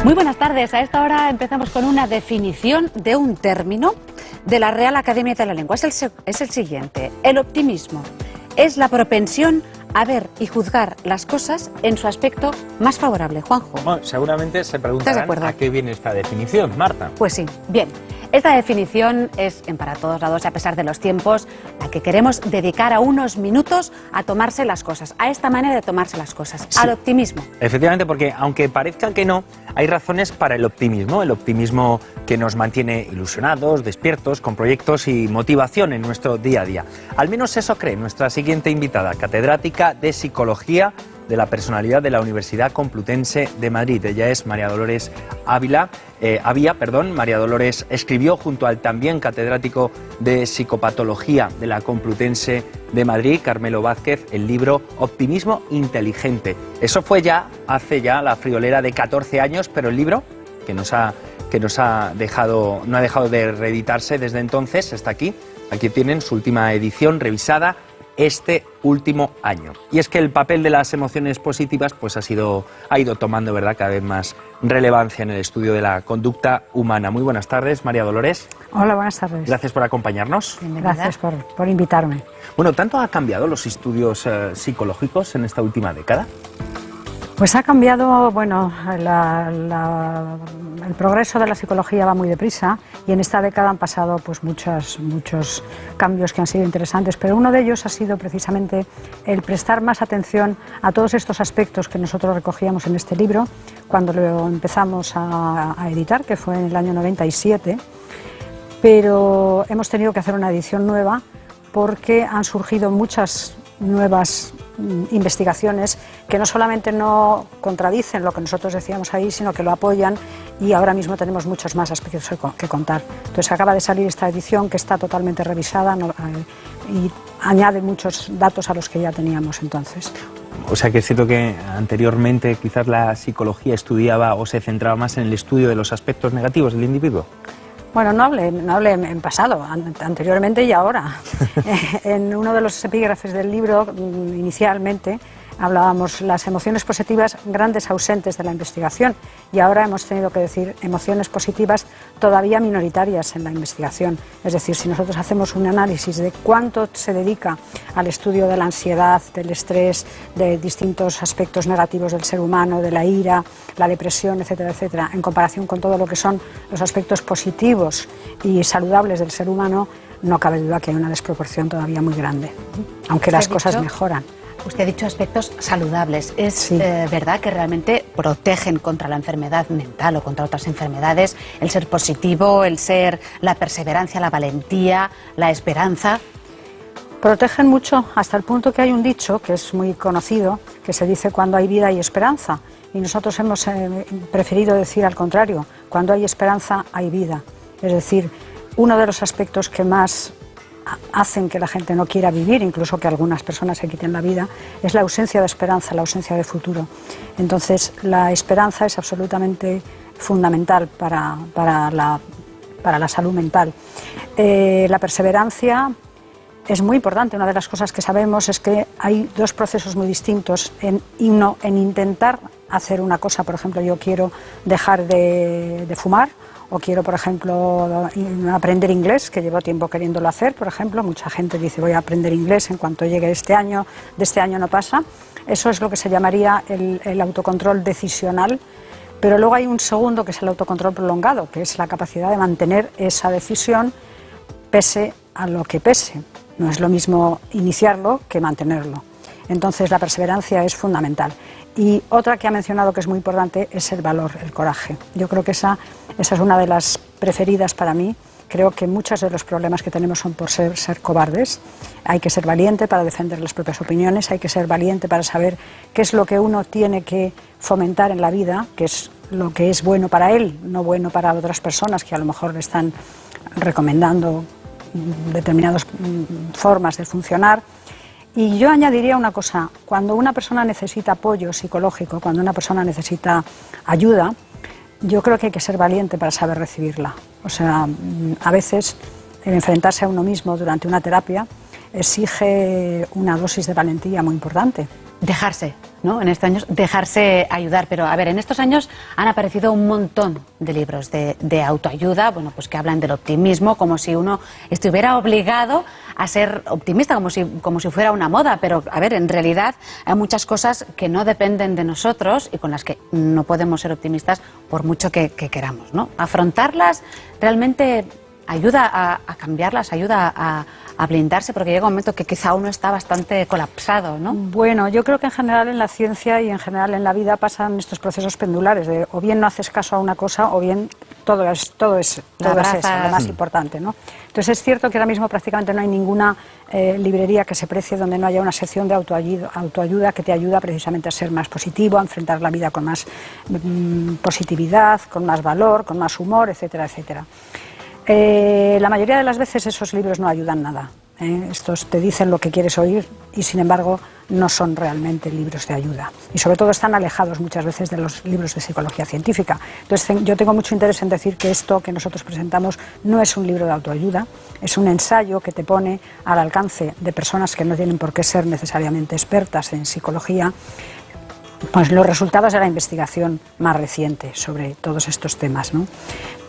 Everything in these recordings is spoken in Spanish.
Muy buenas tardes. A esta hora empezamos con una definición de un término de la Real Academia de la Lengua. Es el siguiente. El optimismo es la propensión a ver y juzgar las cosas en su aspecto más favorable. Juanjo. Bueno, seguramente se preguntarán a qué viene esta definición, Marta. Pues sí, bien. Esta definición es en para todos lados y a pesar de los tiempos, la que queremos dedicar a unos minutos a tomarse las cosas, a esta manera de tomarse las cosas, sí, al optimismo. Efectivamente, porque aunque parezca que no, hay razones para el optimismo que nos mantiene ilusionados, despiertos, con proyectos y motivación en nuestro día a día. Al menos eso cree nuestra siguiente invitada, catedrática de Psicología de la Personalidad de la Universidad Complutense de Madrid. Ella es María Dolores Avía. María Dolores escribió junto al también catedrático de Psicopatología de la Complutense de Madrid, Carmelo Vázquez, el libro Optimismo Inteligente. Eso fue hace la friolera de 14 años, pero el libro que no ha dejado de reeditarse desde entonces está aquí. Aquí tienen su última edición revisada este último año. Y es que el papel de las emociones positivas pues ha ido tomando, ¿verdad?, cada vez más relevancia en el estudio de la conducta humana. Muy buenas tardes, María Dolores. Hola, buenas tardes. Gracias por acompañarnos. Bienvenida. Gracias por invitarme. Bueno, ¿tanto ha cambiado los estudios psicológicos en esta última década? Pues ha cambiado, bueno, el progreso de la psicología va muy deprisa y en esta década han pasado pues muchos cambios que han sido interesantes, pero uno de ellos ha sido precisamente el prestar más atención a todos estos aspectos que nosotros recogíamos en este libro cuando lo empezamos a editar, que fue en el año 97, pero hemos tenido que hacer una edición nueva porque han surgido muchas nuevas investigaciones que no solamente no contradicen lo que nosotros decíamos ahí, sino que lo apoyan, y ahora mismo tenemos muchos más aspectos que contar. Entonces acaba de salir esta edición que está totalmente revisada y añade muchos datos a los que ya teníamos entonces. O sea que es cierto que anteriormente quizás la psicología estudiaba o se centraba más en el estudio de los aspectos negativos del individuo. Bueno, no hablé en pasado, anteriormente y ahora. En uno de los epígrafes del libro, inicialmente, hablábamos las emociones positivas grandes ausentes de la investigación, y ahora hemos tenido que decir emociones positivas todavía minoritarias en la investigación. Es decir, si nosotros hacemos un análisis de cuánto se dedica al estudio de la ansiedad, del estrés, de distintos aspectos negativos del ser humano, de la ira, la depresión, etcétera, etcétera, en comparación con todo lo que son los aspectos positivos y saludables del ser humano, no cabe duda que hay una desproporción todavía muy grande, aunque las cosas mejoran. Usted ha dicho aspectos saludables. ¿Es sí, verdad que realmente protegen contra la enfermedad mental o contra otras enfermedades? El ser positivo, la perseverancia, la valentía, la esperanza. Protegen mucho, hasta el punto que hay un dicho que es muy conocido, que se dice: cuando hay vida hay esperanza. Y nosotros hemos preferido decir al contrario: cuando hay esperanza hay vida. Es decir, uno de los aspectos que más hacen que la gente no quiera vivir, incluso que algunas personas se quiten la vida, es la ausencia de esperanza, la ausencia de futuro. Entonces, la esperanza es absolutamente fundamental para la salud mental. La perseverancia es muy importante. Una de las cosas que sabemos es que hay dos procesos muy distintos en intentar hacer una cosa. Por ejemplo, yo quiero dejar de fumar, o quiero, por ejemplo, aprender inglés, que llevo tiempo queriéndolo hacer, por ejemplo. Mucha gente dice: voy a aprender inglés en cuanto llegue este año, de este año no pasa. Eso es lo que se llamaría el autocontrol decisional. Pero luego hay un segundo, que es el autocontrol prolongado, que es la capacidad de mantener esa decisión pese a lo que pese. No es lo mismo iniciarlo que mantenerlo. Entonces la perseverancia es fundamental. Y otra que ha mencionado que es muy importante es el valor, el coraje. Yo creo que esa es una de las preferidas para mí. Creo que muchos de los problemas que tenemos son por ser cobardes. Hay que ser valiente para defender las propias opiniones, hay que ser valiente para saber qué es lo que uno tiene que fomentar en la vida, qué es lo que es bueno para él, no bueno para otras personas que a lo mejor le están recomendando determinadas formas de funcionar. Y yo añadiría una cosa: cuando una persona necesita apoyo psicológico, cuando una persona necesita ayuda, yo creo que hay que ser valiente para saber recibirla. O sea, a veces el enfrentarse a uno mismo durante una terapia exige una dosis de valentía muy importante. dejarse, ¿no? En estos años dejarse ayudar. Pero a ver, en estos años han aparecido un montón de libros de autoayuda, bueno, pues que hablan del optimismo, como si uno estuviera obligado a ser optimista, como si fuera una moda. Pero a ver, en realidad hay muchas cosas que no dependen de nosotros y con las que no podemos ser optimistas por mucho que queramos, ¿no? Afrontarlas realmente ayuda a cambiarlas, ayuda a blindarse, porque llega un momento que quizá uno está bastante colapsado, ¿no? Bueno, yo creo que en general en la ciencia y en general en la vida pasan estos procesos pendulares, de o bien no haces caso a una cosa o bien todo es eso, lo más importante, ¿no? Entonces es cierto que ahora mismo prácticamente no hay ninguna librería que se precie donde no haya una sección de autoayuda que te ayuda precisamente a ser más positivo, a enfrentar la vida con más positividad, con más valor, con más humor, etcétera, etcétera. La mayoría de las veces esos libros no ayudan nada. Estos te dicen lo que quieres oír y sin embargo no son realmente libros de ayuda. Y sobre todo están alejados muchas veces de los libros de psicología científica. Entonces yo tengo mucho interés en decir que esto que nosotros presentamos no es un libro de autoayuda, es un ensayo que te pone al alcance de personas que no tienen por qué ser necesariamente expertas en psicología, pues los resultados de la investigación más reciente sobre todos estos temas, ¿no?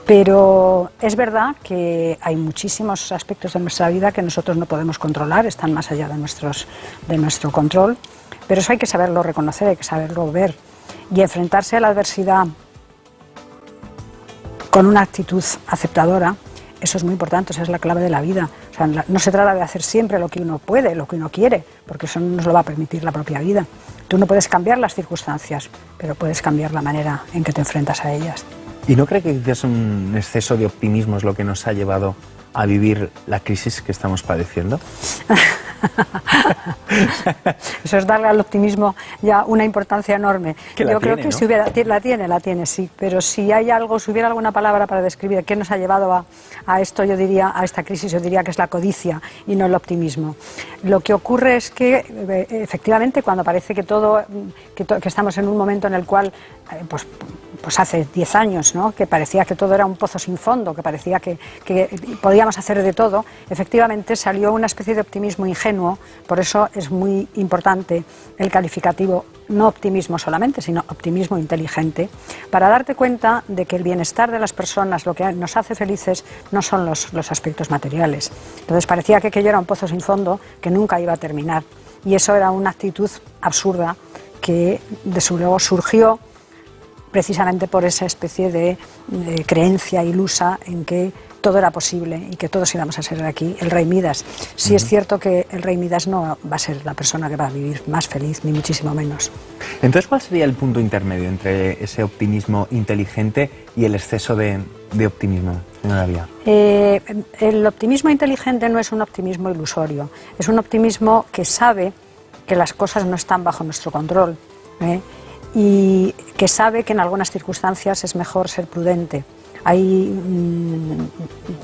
Pero es verdad que hay muchísimos aspectos de nuestra vida que nosotros no podemos controlar, están más allá de nuestro control, pero eso hay que saberlo reconocer, hay que saberlo ver y enfrentarse a la adversidad con una actitud aceptadora. Eso es muy importante, esa es la clave de la vida. O sea, no se trata de hacer siempre lo que uno puede, lo que uno quiere, porque eso no nos lo va a permitir la propia vida. Tú no puedes cambiar las circunstancias, pero puedes cambiar la manera en que te enfrentas a ellas. ¿Y no cree que quizás un exceso de optimismo es lo que nos ha llevado a vivir la crisis que estamos padeciendo? Eso es darle al optimismo ya una importancia enorme. Yo creo que ¿no? Si hubiera, la tiene, sí, pero si hay algo, si hubiera alguna palabra para describir qué nos ha llevado a esto, yo diría, a esta crisis, yo diría que es la codicia y no el optimismo. Lo que ocurre es que efectivamente cuando parece que que estamos en un momento en el cual pues hace 10 años, ¿no? Que parecía que todo era un pozo sin fondo, que parecía que podíamos hacer de todo, efectivamente salió una especie de optimismo ingenuo. Por eso es muy importante el calificativo, no optimismo solamente, sino optimismo inteligente, para darte cuenta de que el bienestar de las personas, lo que nos hace felices, no son los aspectos materiales. Entonces parecía que aquello era un pozo sin fondo que nunca iba a terminar, y eso era una actitud absurda que desde luego surgió precisamente por esa especie de creencia ilusa en que todo era posible y que todos íbamos a ser aquí el rey Midas. Sí es cierto que el rey Midas no va a ser la persona que va a vivir más feliz, ni muchísimo menos. Entonces, ¿cuál sería el punto intermedio entre ese optimismo inteligente y el exceso de optimismo, señora Vía? El optimismo inteligente no es un optimismo ilusorio, es un optimismo que sabe que las cosas no están bajo nuestro control, y que sabe que en algunas circunstancias es mejor ser prudente. Hay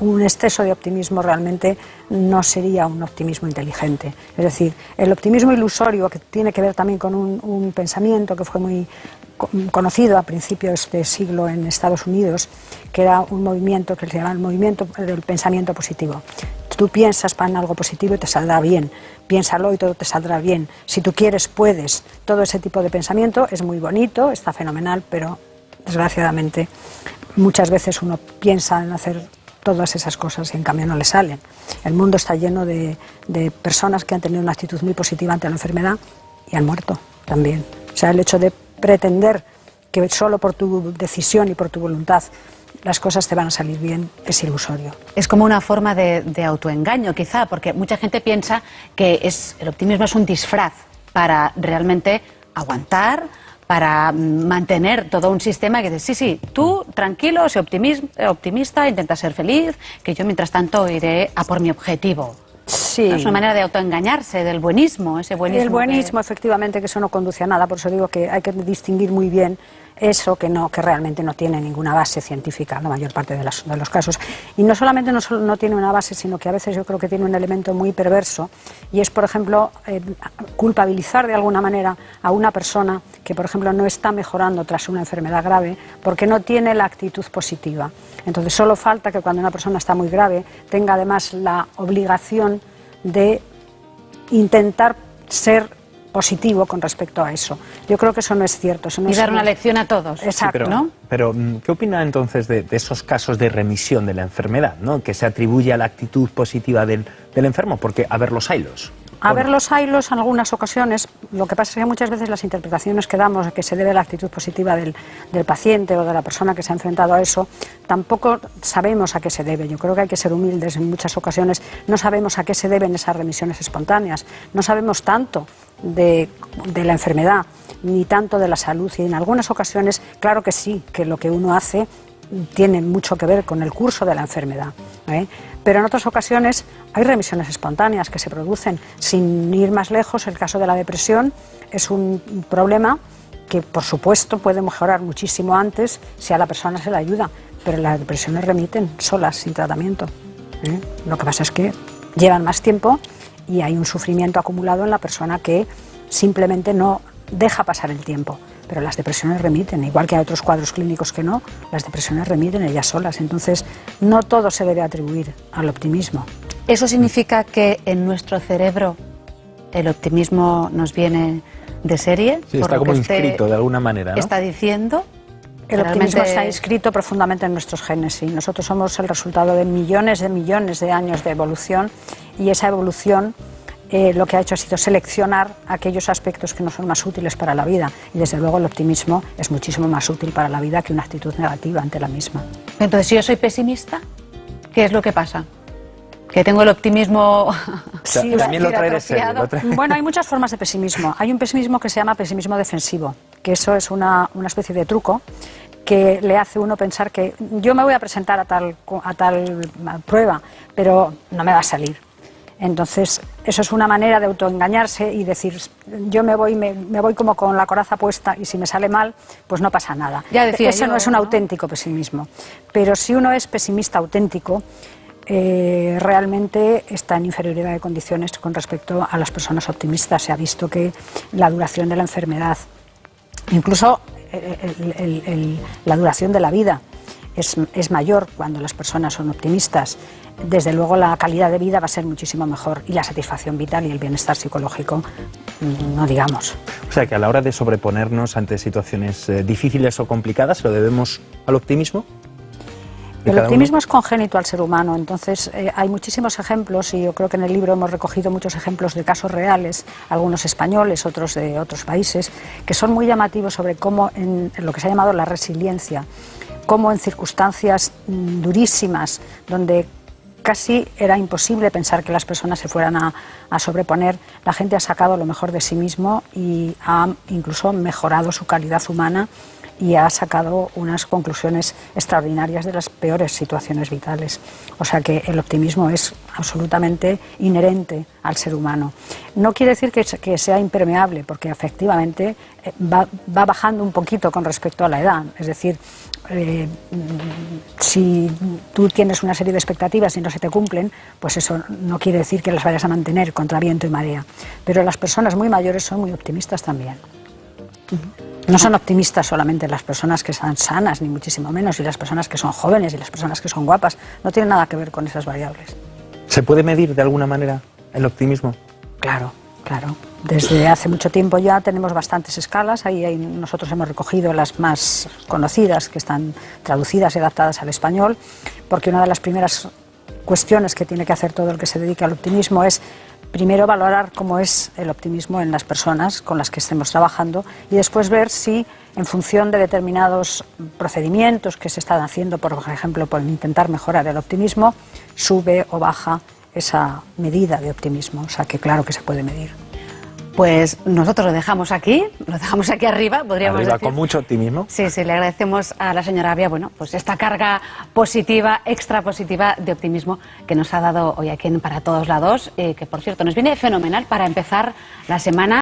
un exceso de optimismo realmente no sería un optimismo inteligente. Es decir, el optimismo ilusorio, que tiene que ver también con un pensamiento que fue muy conocido a principios de siglo en Estados Unidos, que era un movimiento que se llama el movimiento del pensamiento positivo. Tú piensas en algo positivo y te saldrá bien, piénsalo y todo te saldrá bien. Si tú quieres, puedes. Todo ese tipo de pensamiento es muy bonito, está fenomenal, pero desgraciadamente muchas veces uno piensa en hacer todas esas cosas y en cambio no le salen. El mundo está lleno de personas que han tenido una actitud muy positiva ante la enfermedad y han muerto también. O sea, el hecho de pretender que solo por tu decisión y por tu voluntad las cosas te van a salir bien es ilusorio. Es como una forma de autoengaño, quizá, porque mucha gente piensa que el optimismo es un disfraz para realmente aguantar, para mantener todo un sistema que dice, sí, tú tranquilo, sé optimista, intenta ser feliz, que yo mientras tanto iré a por mi objetivo. Sí. Es una manera de autoengañarse, del buenismo, ese buenismo. El buenismo, efectivamente, que eso no conduce a nada, por eso digo que hay que distinguir muy bien eso que realmente no tiene ninguna base científica, la mayor parte de los casos. Y no solamente no tiene una base, sino que a veces yo creo que tiene un elemento muy perverso, y es, por ejemplo, culpabilizar de alguna manera a una persona que, por ejemplo, no está mejorando tras una enfermedad grave porque no tiene la actitud positiva. Entonces solo falta que cuando una persona está muy grave tenga además la obligación de intentar ser positivo con respecto a eso. Yo creo que eso no es cierto. Eso no Y es dar una lección a todos. Exacto. Sí, ¿no? Pero, ¿qué opina entonces de esos casos de remisión de la enfermedad, ¿no? Que se atribuye a la actitud positiva del enfermo? Porque, a ver, los haylos. A ver, los haylos en algunas ocasiones, lo que pasa es que muchas veces las interpretaciones que damos a que se debe a la actitud positiva del paciente o de la persona que se ha enfrentado a eso, tampoco sabemos a qué se debe. Yo creo que hay que ser humildes en muchas ocasiones. No sabemos a qué se deben esas remisiones espontáneas. No sabemos tanto de la enfermedad, ni tanto de la salud. Y en algunas ocasiones, claro que sí, que lo que uno hace tiene mucho que ver con el curso de la enfermedad, ¿eh? Pero en otras ocasiones hay remisiones espontáneas que se producen. Sin ir más lejos, el caso de la depresión es un problema que, por supuesto, puede mejorar muchísimo antes si a la persona se le ayuda, pero las depresiones remiten solas, sin tratamiento, ¿eh? Lo que pasa es que llevan más tiempo y hay un sufrimiento acumulado en la persona que simplemente no deja pasar el tiempo. Pero las depresiones remiten, igual que hay otros cuadros clínicos que no, las depresiones remiten ellas solas. Entonces, no todo se debe atribuir al optimismo. ¿Eso significa que en nuestro cerebro el optimismo nos viene de serie? Sí, está como inscrito de alguna manera, ¿no? Está diciendo. El optimismo está inscrito profundamente en nuestros genes, sí. Nosotros somos el resultado de millones de años de evolución, y esa evolución lo que ha hecho ha sido seleccionar aquellos aspectos que nos son más útiles para la vida, y desde luego el optimismo es muchísimo más útil para la vida que una actitud negativa ante la misma. Entonces, si yo soy pesimista, ¿qué es lo que pasa? Que tengo el optimismo. Sí, también lo trae de serie. Bueno, hay muchas formas de pesimismo. Hay un pesimismo que se llama pesimismo defensivo, que eso es una especie de truco que le hace a uno pensar que yo me voy a presentar a tal prueba, pero no me va a salir. Entonces, eso es una manera de autoengañarse y decir, yo me voy como con la coraza puesta, y si me sale mal, pues no pasa nada. Ya decía Eso yo, no es un auténtico pesimismo. Pero si uno es pesimista auténtico, realmente está en inferioridad de condiciones con respecto a las personas optimistas. Se ha visto que la duración de la enfermedad, incluso la duración de la vida, es mayor cuando las personas son optimistas. Desde luego la calidad de vida va a ser muchísimo mejor, y la satisfacción vital y el bienestar psicológico, no digamos. O sea que a la hora de sobreponernos ante situaciones difíciles o complicadas, ¿lo debemos al optimismo? El optimismo es congénito al ser humano. Entonces hay muchísimos ejemplos, y yo creo que en el libro hemos recogido muchos ejemplos de casos reales, algunos españoles, otros de otros países, que son muy llamativos sobre cómo en lo que se ha llamado la resiliencia, cómo en circunstancias durísimas, donde casi era imposible pensar que las personas se fueran a sobreponer, la gente ha sacado lo mejor de sí mismo y ha incluso mejorado su calidad humana, y ha sacado unas conclusiones extraordinarias de las peores situaciones vitales. O sea que el optimismo es absolutamente inherente al ser humano. No quiere decir que sea impermeable, porque efectivamente va bajando un poquito con respecto a la edad. Es decir, si tú tienes una serie de expectativas y no se te cumplen, pues eso no quiere decir que las vayas a mantener contra viento y marea. Pero las personas muy mayores son muy optimistas también. No son optimistas solamente las personas que están sanas, ni muchísimo menos, y las personas que son jóvenes y las personas que son guapas. No tiene nada que ver con esas variables. ¿Se puede medir de alguna manera el optimismo? Claro, claro. Desde hace mucho tiempo ya tenemos bastantes escalas. Ahí nosotros hemos recogido las más conocidas, que están traducidas y adaptadas al español, porque una de las primeras cuestiones que tiene que hacer todo el que se dedica al optimismo es primero valorar cómo es el optimismo en las personas con las que estemos trabajando, y después ver si, en función de determinados procedimientos que se están haciendo, por ejemplo, por intentar mejorar el optimismo, sube o baja esa medida de optimismo. O sea que claro que se puede medir. Pues nosotros lo dejamos aquí arriba, podríamos Arriba, decir. con mucho optimismo. Sí, le agradecemos a la señora Avia, bueno, pues esta carga positiva, extra positiva de optimismo que nos ha dado hoy aquí en Para Todos Lados, que por cierto nos viene fenomenal para empezar la semana.